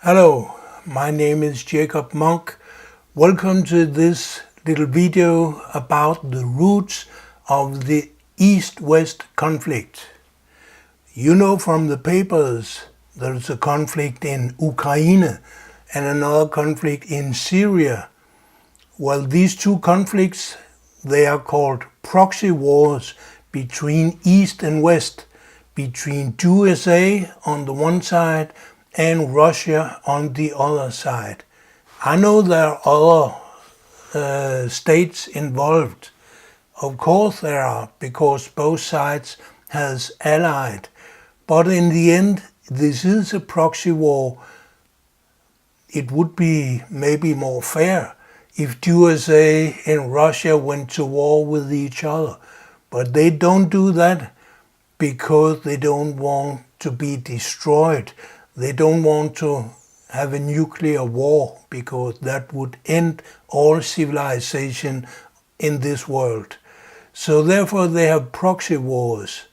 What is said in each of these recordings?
Hello, my name is Jacob Monk. Welcome to this little video about the roots of the East-West conflict. You know from the papers there's a conflict in Ukraine and another conflict in Syria. Well, these two conflicts, they are called proxy wars between East and West, between USA on the one side and Russia on the other side. I know there are other states involved. Of course there are, because both sides has allied. But in the end, this is a proxy war. It would be maybe more fair if USA and Russia went to war with each other. But they don't do that because they don't want to be destroyed. They don't want to have a nuclear war because that would end all civilization in this world. So therefore they have proxy wars.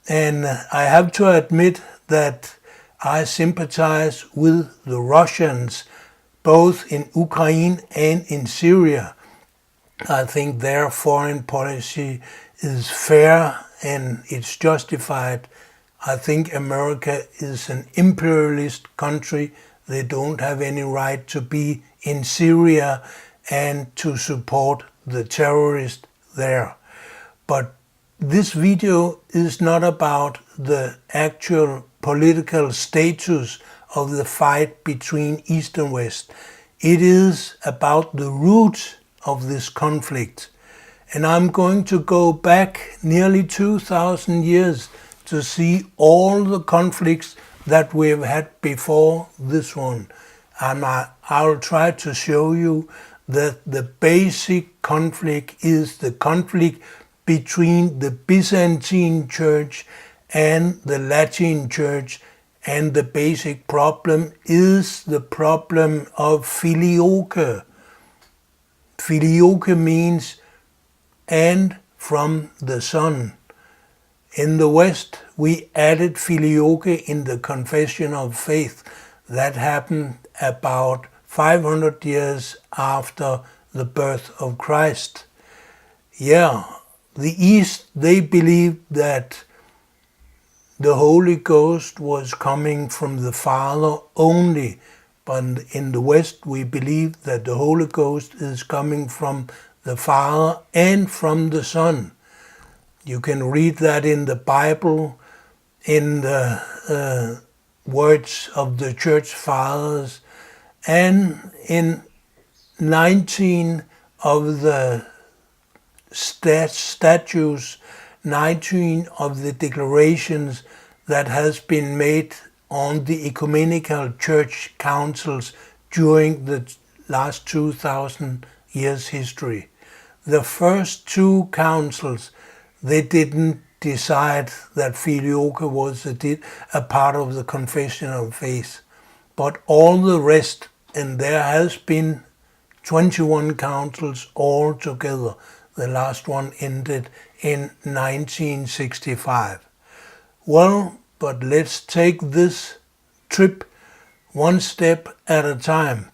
And I have to admit that I sympathize with the Russians, both in Ukraine and in Syria. I think their foreign policy is fair and it's justified. I think America is an imperialist country. They don't have any right to be in Syria and to support the terrorists there. But this video is not about the actual political status of the fight between East and West. It is about the roots of this conflict. And I'm going to go back nearly 2,000 years to see all the conflicts that we have had before this one. And I'll try to show you that the basic conflict is the conflict between the Byzantine Church and the Latin Church, and the basic problem is the problem of filioque. Filioque means and from the Son. In the West, we added filioque in the Confession of Faith. That happened about 500 years after the birth of Christ. Yeah, the East, they believed that the Holy Ghost was coming from the Father only, but in the West we believe that the Holy Ghost is coming from the Father and from the Son. You can read that in the Bible, in the words of the Church Fathers, and in 19 of the statutes, 19 of the declarations that has been made on the ecumenical church councils during the last 2,000 years history. The first two councils, they didn't decide that filioque was a part of the Confession of Faith, but all the rest, and there has been 21 councils altogether. The last one ended in 1965. Well, but let's take this trip one step at a time.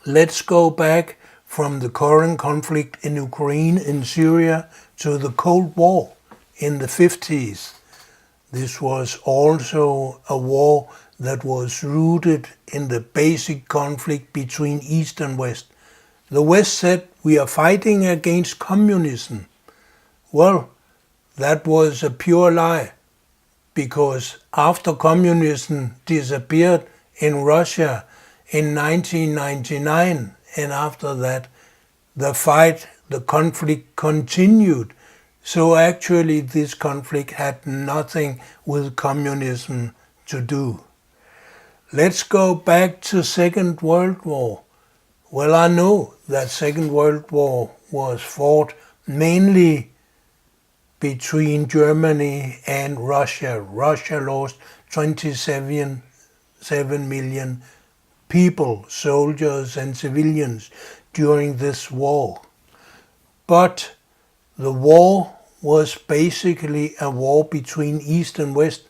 Let's go back from the current conflict in Ukraine and Syria to the Cold War in the 50s. This was also a war that was rooted in the basic conflict between East and West. The West said, we are fighting against communism. Well, that was a pure lie, because after communism disappeared in Russia in 1999, and after that, the conflict continued. So actually this conflict had nothing with communism to do. Let's go back to Second World War. Well, I know that Second World War was fought mainly between Germany and Russia. Russia lost 27 million people, soldiers and civilians, during this war. But the war was basically a war between East and West,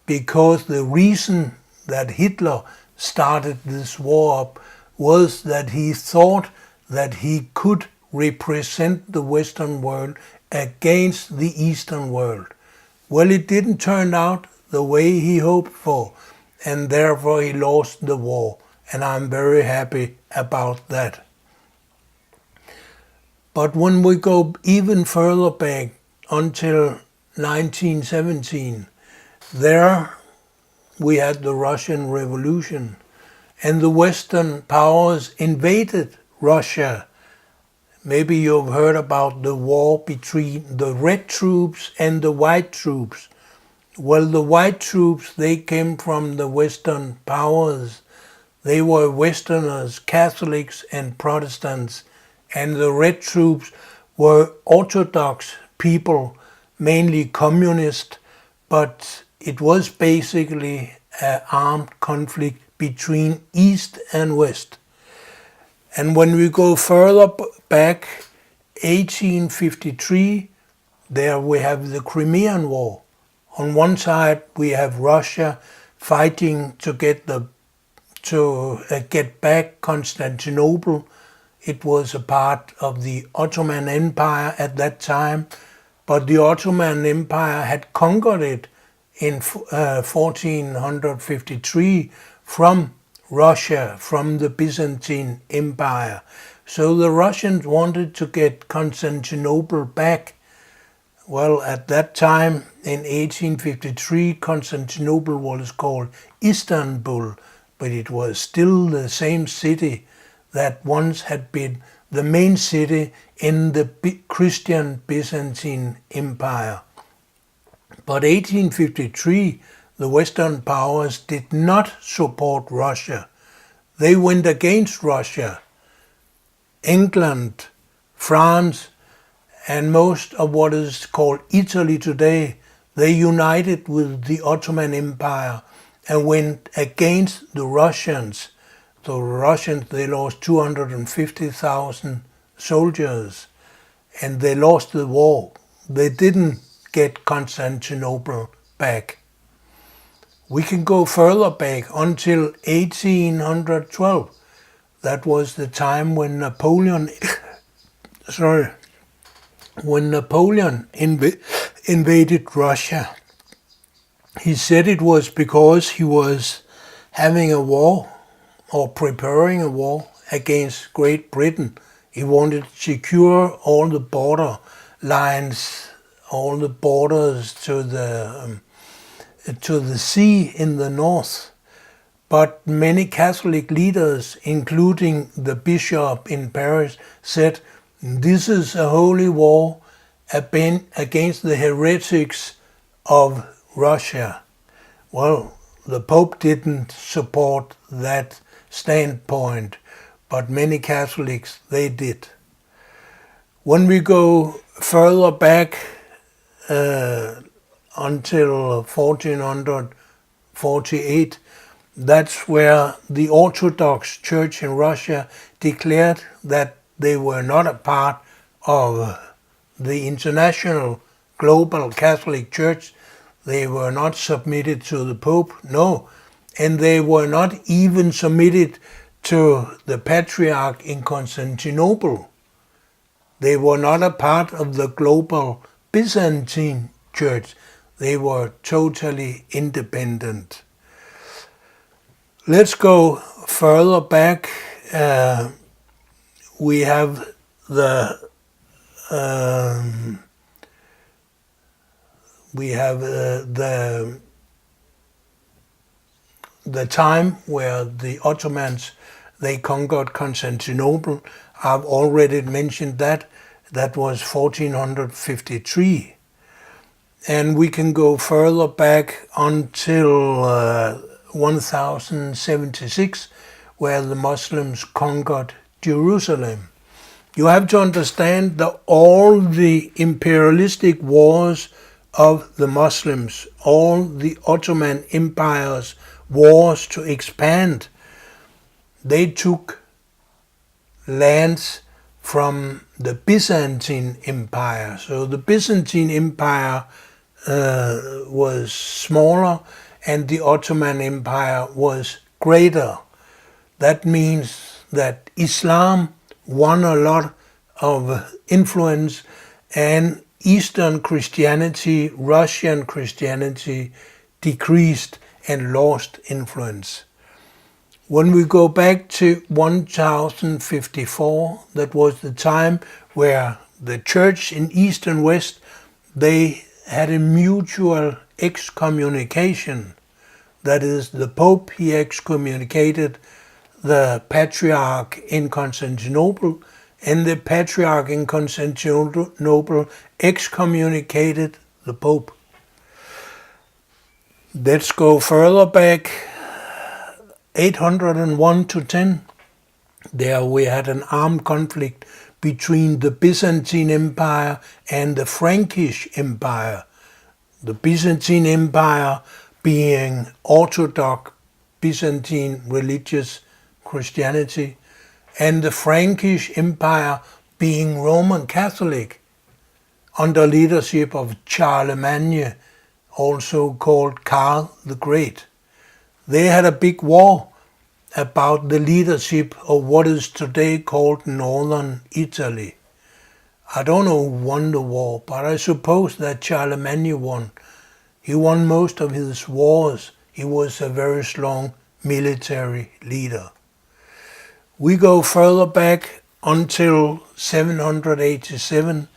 because the reason that Hitler started this war up was that he thought that he could represent the Western world against the Eastern world. Well, it didn't turn out the way he hoped for, and therefore he lost the war, and I'm very happy about that. But when we go even further back until 1917, there we had the Russian Revolution, and the Western powers invaded Russia. Maybe you've heard about the war between the red troops and the white troops. Well, the white troops, they came from the Western powers. They were Westerners, Catholics and Protestants. And the red troops were Orthodox people, mainly communist, but it was basically an armed conflict between East and West. And when we go further back, 1853, there we have the Crimean War. On one side, we have Russia fighting to get back Constantinople. It was a part of the Ottoman Empire at that time, but the Ottoman Empire had conquered it in 1453 from Russia, from the Byzantine Empire. So the Russians wanted to get Constantinople back. Well, at that time, in 1853, Constantinople was called Istanbul, but it was still the same city that once had been the main city in the Christian Byzantine Empire. But 1853, the Western powers did not support Russia. They went against Russia. England, France, and most of what is called Italy today, they united with the Ottoman Empire and went against the Russians. The Russians, they lost 250,000 soldiers, and they lost the war. They didn't get Constantinople back. We can go further back until 1812. That was the time when Napoleon invaded Russia. He said it was because he was having a war or preparing a war against Great Britain. He wanted to secure all the border lines, all the borders to the sea in the north. But many Catholic leaders, including the bishop in Paris, said, this is a holy war against the heretics of Russia. Well, the Pope didn't support that standpoint, but many Catholics, they did. When we go further back until 1448, that's where the Orthodox Church in Russia declared that they were not a part of the international global Catholic Church. They were not submitted to the Pope, no. And they were not even submitted to the Patriarch in Constantinople. They were not a part of the global Byzantine Church. They were totally independent. Let's go further back. We have the time where the Ottomans, they conquered Constantinople. I've already mentioned that. That was 1453. And we can go further back until 1076, where the Muslims conquered Jerusalem. You have to understand that all the imperialistic wars of the Muslims, all the Ottoman Empire's wars to expand, they took lands from the Byzantine Empire. So the Byzantine Empire was smaller and the Ottoman Empire was greater. That means that Islam won a lot of influence and Eastern Christianity, Russian Christianity, decreased and lost influence. When we go back to 1054, that was the time where the church in East and West, they had a mutual excommunication. That is, the Pope, he excommunicated the Patriarch in Constantinople, and the Patriarch in Constantinople excommunicated the Pope. Let's go further back, 801 to 10. There we had an armed conflict between the Byzantine Empire and the Frankish Empire. The Byzantine Empire being Orthodox Byzantine religious Christianity, and the Frankish Empire being Roman Catholic under leadership of Charlemagne, also called Karl the Great. They had a big war about the leadership of what is today called Northern Italy. I don't know who won the war, but I suppose that Charlemagne won. He won most of his wars. He was a very strong military leader. We go further back until 787.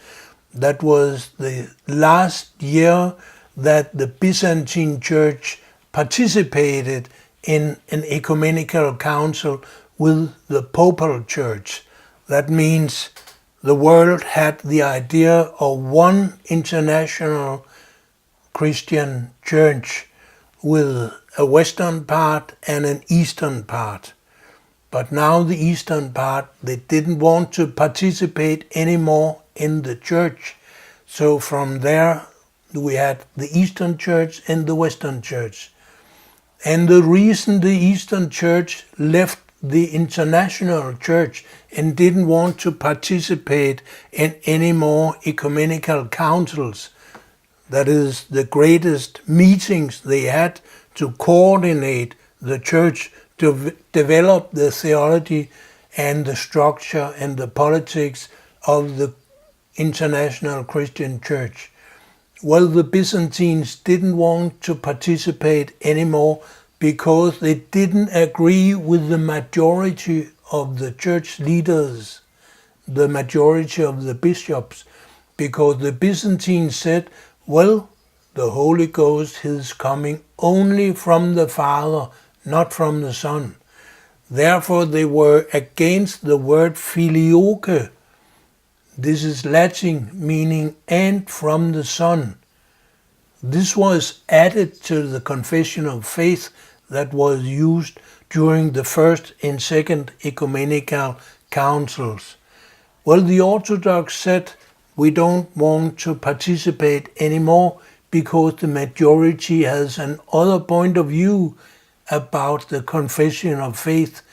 That was the last year that the Byzantine Church participated in an ecumenical council with the Papal Church. That means the world had the idea of one international Christian church with a western part and an eastern part. But now the eastern part, they didn't want to participate anymore in the church. So from there we had the Eastern Church and the Western Church. And the reason the Eastern Church left the international church and didn't want to participate in any more ecumenical councils, that is the greatest meetings they had to coordinate the church, to develop the theology and the structure and the politics of the international Christian church. Well, the Byzantines didn't want to participate anymore because they didn't agree with the majority of the church leaders, the majority of the bishops, because the Byzantines said, well, the Holy Ghost is coming only from the Father, not from the Son. Therefore, they were against the word filioque. This is Latin, meaning and from the Son. This was added to the confession of faith that was used during the first and second ecumenical councils. Well, the Orthodox said, we don't want to participate anymore because the majority has another point of view about the confession of faith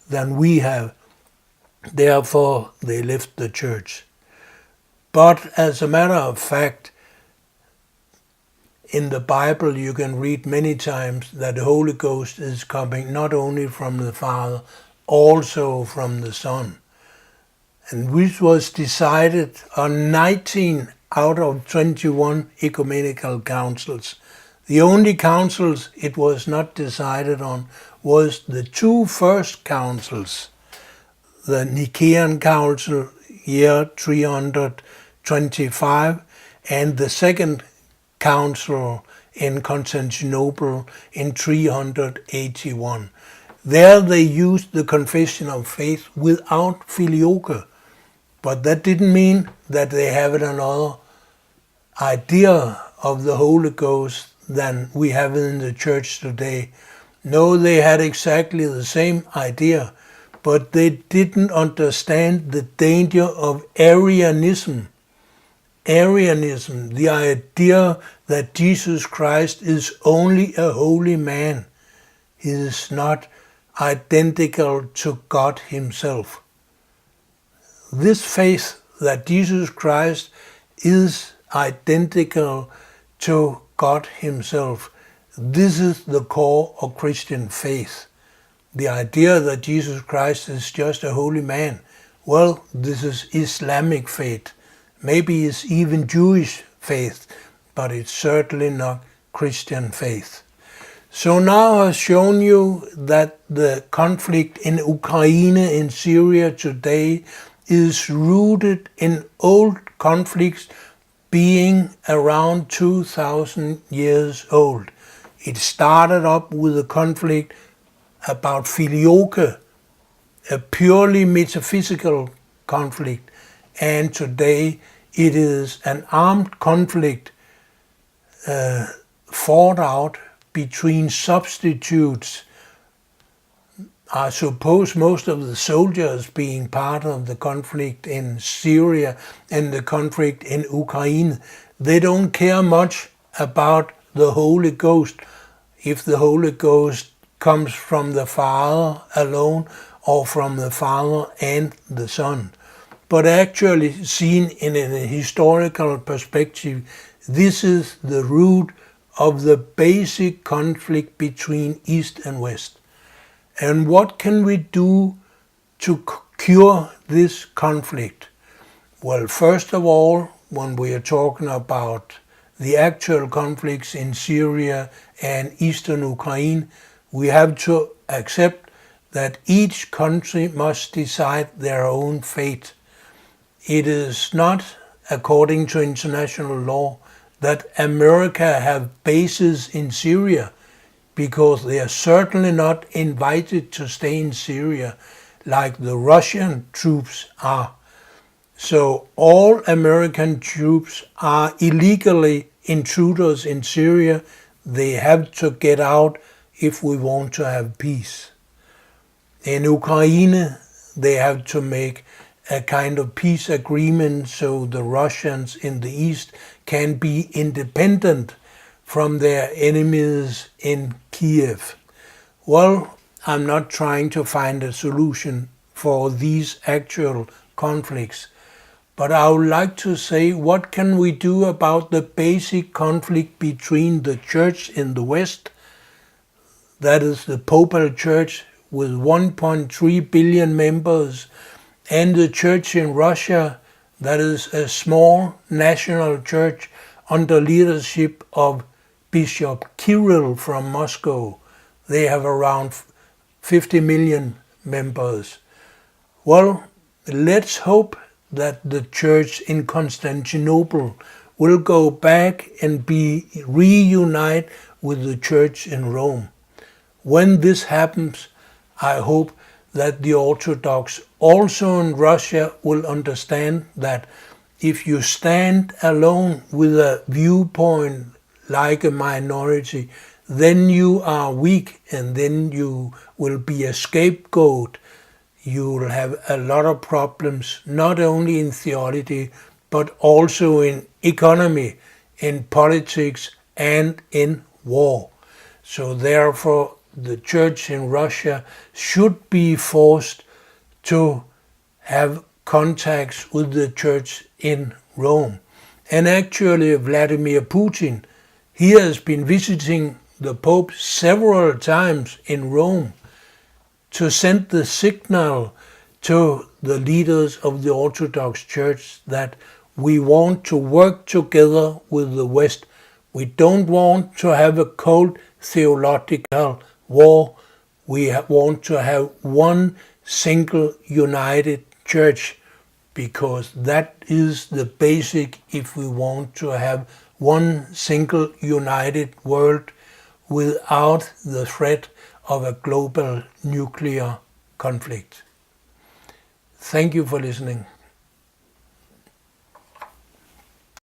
than we have. Therefore, they left the church. But as a matter of fact, in the Bible you can read many times that the Holy Ghost is coming not only from the Father, also from the Son. And which was decided on 19 out of 21 ecumenical councils. The only councils it was not decided on was the two first councils. The Nicaean Council, year 325, and the second council in Constantinople in 381. There they used the confession of faith without filioque, but that didn't mean that they have another idea of the Holy Ghost than we have in the church today. No, they had exactly the same idea, but they didn't understand the danger of Arianism. Arianism, the idea that Jesus Christ is only a holy man. He is not identical to God himself. This faith that Jesus Christ is identical to God himself, this is the core of Christian faith. the idea that Jesus Christ is just a holy man. Well, this is Islamic faith. Maybe it's even Jewish faith, but it's certainly not Christian faith. So now I've shown you that the conflict in Ukraine, in Syria today, is rooted in old conflicts being around 2,000 years old. It started up with a conflict about filioque, a purely metaphysical conflict, and today it is an armed conflict fought out between substitutes. I suppose most of the soldiers being part of the conflict in Syria and the conflict in Ukraine, they don't care much about the Holy Ghost, if the Holy Ghost comes from the Father alone or from the Father and the Son. But actually, seen in a historical perspective, this is the root of the basic conflict between East and West. And what can we do to cure this conflict? Well, first of all, when we are talking about the actual conflicts in Syria and eastern Ukraine, we have to accept that each country must decide their own fate. It is not, according to international law, that America have bases in Syria, because they are certainly not invited to stay in Syria like the Russian troops are. So all American troops are illegally intruders in Syria. They have to get out if we want to have peace. In Ukraine, they have to make a kind of peace agreement so the Russians in the east can be independent from their enemies in Kiev. Well, I'm not trying to find a solution for these actual conflicts, but I would like to say, what can we do about the basic conflict between the church in the West, that is the Popal Church with 1.3 billion members, and the church in Russia, that is a small national church under leadership of Bishop Kirill from Moscow. They have around 50 million members. Well, let's hope that the church in Constantinople will go back and be reunited with the church in Rome. When this happens, I hope that the Orthodox also in Russia will understand that if you stand alone with a viewpoint like a minority, then you are weak, and then you will be a scapegoat. You will have a lot of problems, not only in theology, but also in economy, in politics, and in war. So therefore, the church in Russia should be forced to have contacts with the church in Rome. And actually, Vladimir Putin, he has been visiting the Pope several times in Rome to send the signal to the leaders of the Orthodox Church that we want to work together with the West. We don't want to have a cold theological war. We want to have one single united church, because that is the basic if we want to have one single united world without the threat of a global nuclear conflict. Thank you for listening.